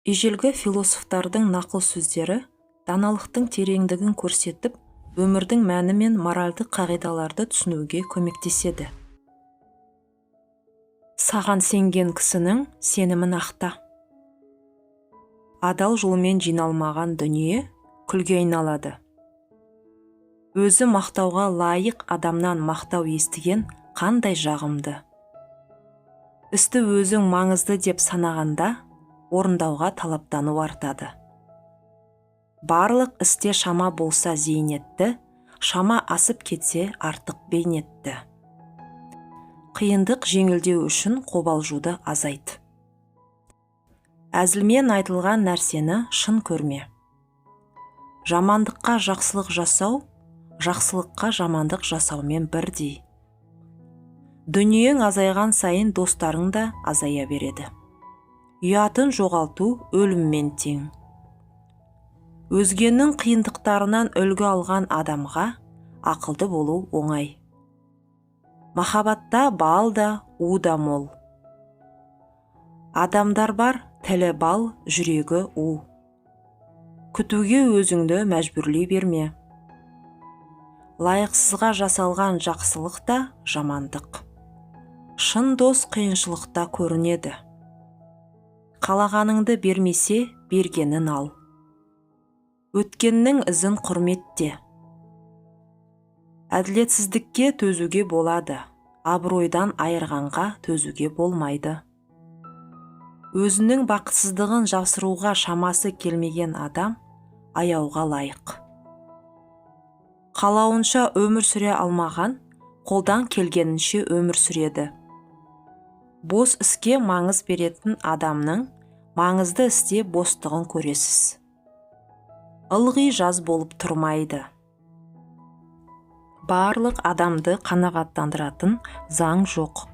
Ежелгі философтардың нақыл сөздері даналықтың тереңдігін көрсетіп, өмірдің мәні мен моральдық қағидаларды түсінуге көмектеседі. Саған сенген кісінің сенімін ақта. Адал жолмен жиналмаған дүние күлге айналады. Өзі мақтауға лайық адамнан мақтау естіген қандай жағымды. Істі өзің маңызды деп санағанда, орындауға талаптану артады. Барлық істе шама болса зейнетті, шама асып кетсе артық бейнетті. Қиындық жеңілдеу үшін қобалжуды азайт. Әзілмен айтылған нәрсені шын көрме. Жамандыққа жақсылық жасау, жақсылыққа жамандық жасаумен бірдей. Дүниең азайған сайын достарың да азая береді. Ұятын жоғалту өліммен тең. Өзгенің қиындықтарынан үлгі алған адамға ақылды болу оңай. Махаббатта бал да, у да мол. Адамдар бар, тілі бал, жүрегі у. Күтуге өзіңді мәжбүрлей берме. Лайықсызға жасалған жақсылық та жамандық. Шын дос қиыншылықта көрінеді. Қалағаныңды бермесе, бергенін ал. Өткеннің ізін құрметте. Әділетсіздікке төзуге болады, абыройдан айырғанға төзуге болмайды. Өзінің бақытсыздығын жасыруға шамасы келмеген адам аяуға лайық. Қалауынша өмір сүре алмаған, қолдан келгенінше өмір сүреді. Бос іске маңыз беретін адамның маңызды істе бостығын көресіз. Ылғи жаз болып тұрмайды. Барлық адамды қанағаттандыратын заң жоқ.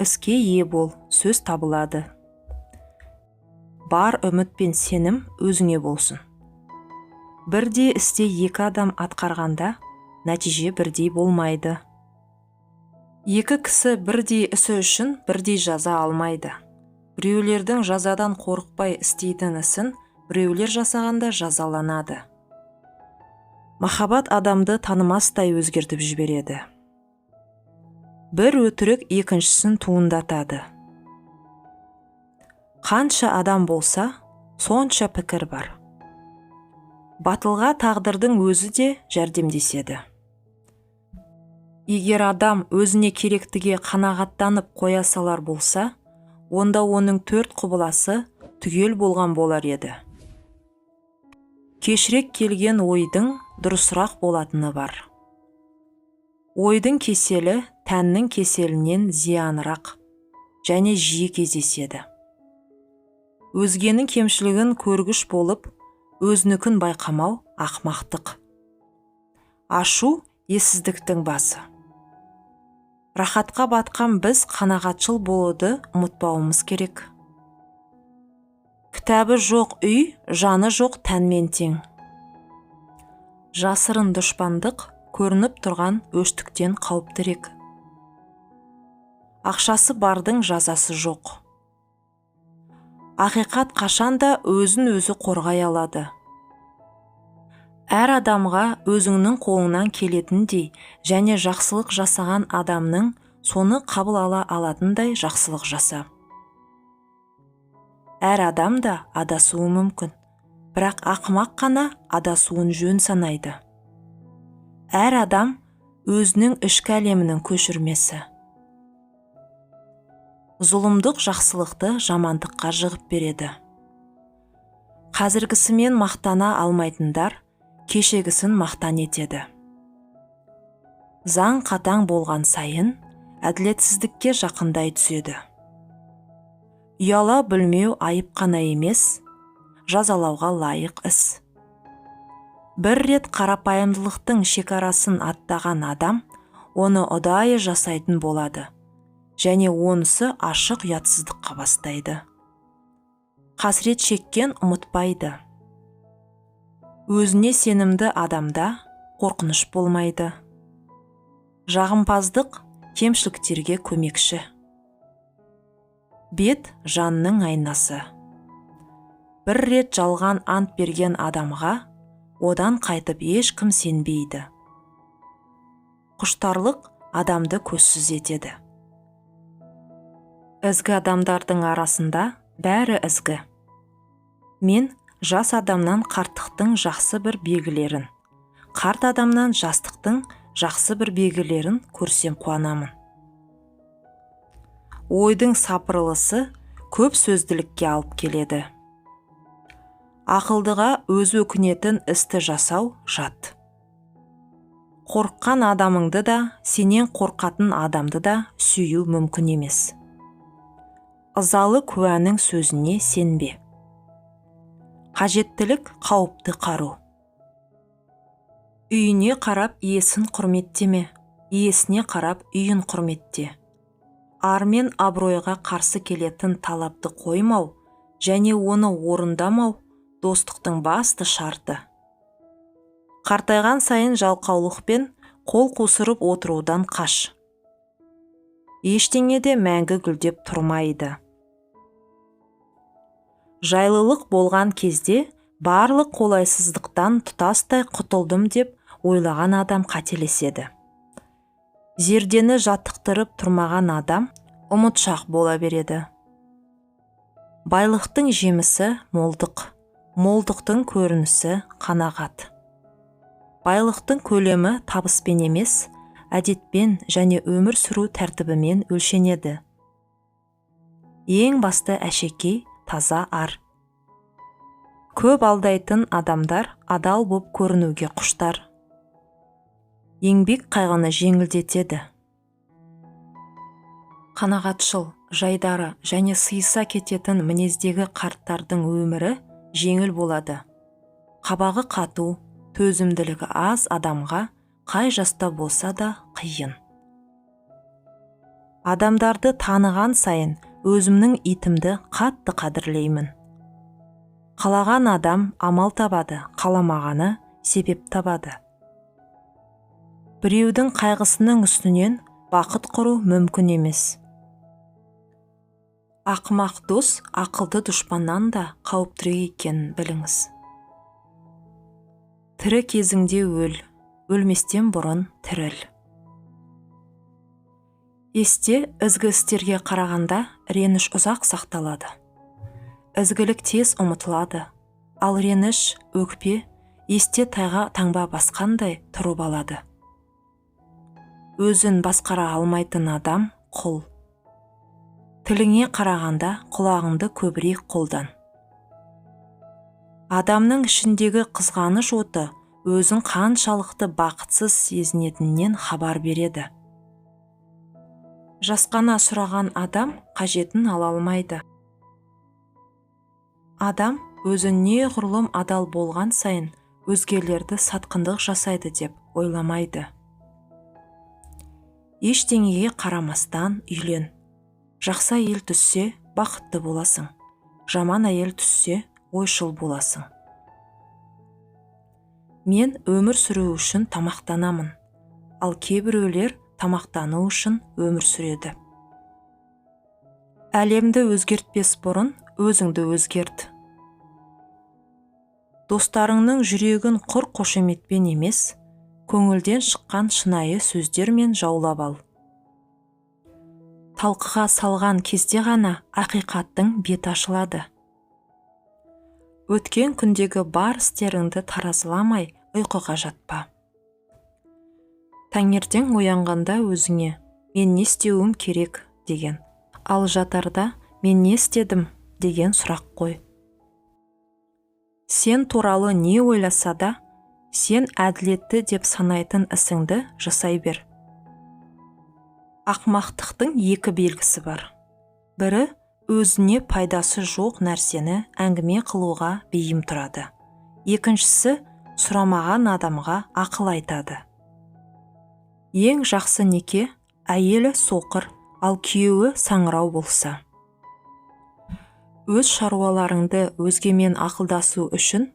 Іске ие бол, сөз табылады. Бар үміт пен сенім өзіңе болсын. Бірдей істе екі адам атқарғанда, нәтиже бірдей болмайды. Екі кісі бірдей ісі үшін бірдей жаза алмайды. Біреулердің жазадан қорықпай істейтін ісін біреулер жасағанда жазаланады. Махаббат адамды танымастай өзгертіп жібереді. Бір өтірік екіншісін туындатады. Қанша адам болса, сонша пікір бар. Батылға тағдырдың өзі де жәрдемдеседі. Егер адам өзіне керектіге қанағаттанып қоя салар болса, онда оның төрт құбыласы түгел болған болар еді. Кешірек келген ойдың дұрысырақ болатыны бар. Ойдың кеселі тәннің кеселінен зиянырақ және жиі кездеседі. Өзгенің кемшілігін көргіш болып, өзнікін байқамау ақмақтық. Ашу ессіздіктің басы. Рахатқа батқан біз қанағатшыл болуды ұмытпауымыз керек. Кітабы жоқ үй, жаны жоқ тәнмен тең. Жасырын дұшпандық көрініп тұрған өштіктен қауіптірек. Ақшасы бардың жазасы жоқ. Ақиқат қашанда өзін өзі қорғай алады. Әр адамға өзіңнің қолыңнан келетіндей және жақсылық жасаған адамның соны қабыл ала алатындай жақсылық жаса. Әр адам да адасуы мүмкін, бірақ ақымақ қана адасуын жөн санайды. Әр адам өзінің ішкі әлемінің көшірмесі. Зұлымдық жақсылықты жамандыққа жығып береді. Қазіргісімен мақтана алмайтындар кешегісін мақтан етеді. Заң қатаң болған сайын әділетсіздікке жақындай түседі. Ұяла білмеу айып қана емес, жазалауға лайық іс. Бір рет қарапайымдылықтың шекарасын аттаған адам оны ұдайы жасайтын болады, және онысы ашық ұятсыздыққа бастайды. Қасірет шеккен ұмытпайды. Өзіне сенімді адамда қорқыныш болмайды. Жағымпаздық кемшіліктерге көмекші. Бет жанның айнасы. бір рет жалған ант берген адамға одан қайтып ешкім сенбейді. Құштарлық адамды көзсіз етеді. Ізгі адамдардың арасында бәрі ізгі. Мен жас адамнан қарттықтың жақсы бір белгілерін, қарт адамнан жастықтың жақсы бір белгілерін көрсем қуанамын. Ойдың сапырылысы көп сөзділікке алып келеді. Ақылдыға өзі өкінетін істі жасау жат. Қорыққан адамыңды да, сенен қорқатын адамды да сүю мүмкін емес. Ызалы куәнің сөзіне сенбе. Қажеттілік қауіпті қару. Үйіне қарап иесін құрметтеме, иесіне қарап үйін құрметте. Ар мен абыройға қарсы келетін талапты қоймау және оны орындамау достықтың басты шарты. Қартайған сайын жалқаулықпен қол қусырып отырудан қаш. Ештеңе де мәңгі гүлдеп тұрмайды. Жайлылық болған кезде барлық қолайсыздықтан тұтастай құтылдым деп ойлаған адам қателеседі. Зердені жаттықтырып тұрмаған адам ұмытшақ бола береді. Байлықтың жемісі молдық, молдықтың көрінісі қанағат. Байлықтың көлемі табыспен емес, әдетпен және өмір сүру тәртібімен өлшенеді. Ең басты әшекей таза ар. Көп алдайтын адамдар адал боп көрінуге құштар. Еңбек қайғыны жеңілдетеді. Қанағатшыл, жайдары және сыйыса кететін мінездегі қарттардың өмірі жеңіл болады. Қабағы қату, төзімділігі аз адамға қай жаста болса да қиын. Адамдарды таныған сайын өзімнің итімді қатты қадірлеймін. Қалаған адам амал табады, қаламағаны себеп табады. Біреудің қайғысының үстінен бақыт құру мүмкін емес. Ақымақ дос ақылды дұшпаннан да қауіптірек екенін біліңіз. Тірі кезіңде өл, өлместен бұрын тіріл. Есте ізгі істерге қарағанда реніш ұзақ сақталады. Ізгілік тез ұмытылады, ал реніш, өкпе, есте тайға таңба басқандай тұрып алады. Өзін басқара алмайтын адам құл. Тіліңе қарағанда құлағыңды көбірек қолдан. Адамның ішіндегі қызғаныш оты өзін қаншалықты бақытсыз сезінетіннен хабар береді. Жасқана сұраған адам қажетін ала алмайды. Адам өзі неғұрлым адал болған сайын өзгелерді сатқындық жасайды деп ойламайды. Ештеңеге қарамастан үйлен. Жақсы әйел түссе бақытты боласың. Жаман әйел түссе ойшыл боласың. Мен өмір сүру үшін тамақтанамын, ал кейбіреулер тамақтану үшін өмір сүреді. Әлемді өзгертпес бұрын өзіңді өзгерт. Достарыңның жүрегін құр қошеметпен емес, көңілден шыққан шынайы сөздермен жаулап ал. Талқыға салған кезде ғана ақиқаттың беті ашылады. Өткен күндегі бар істеріңді таразыламай ұйқыға жатпа. Таңертең оянғанда өзіңе «Мен не істеуім керек?» деген, ал жатарда «Мен не істедім?» деген сұрақ қой. Сен туралы не ойласа да, сен әділетті деп санайтын ісіңді жасай бер. Ақымақтықтың екі белгісі бар. Бірі өзіне пайдасы жоқ нәрсені әңгіме қылуға бейім тұрады. Екіншісі сұрамаған адамға ақыл айтады. Ең жақсы неке әйелі соқыр, ал күйеуі саңырау болса. Өз шаруаларыңды өзгемен ақылдасу үшін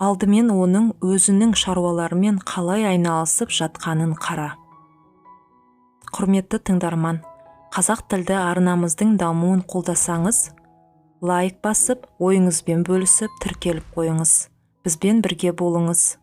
алдымен оның өзінің шаруаларымен қалай айналысып жатқанын қара. Құрметті тыңдарман, қазақ тілді арнамыздың дамуын қолдасаңыз, лайк басып, ойыңызбен бөлісіп, тіркеліп қойыңыз. Бізбен бірге болыңыз.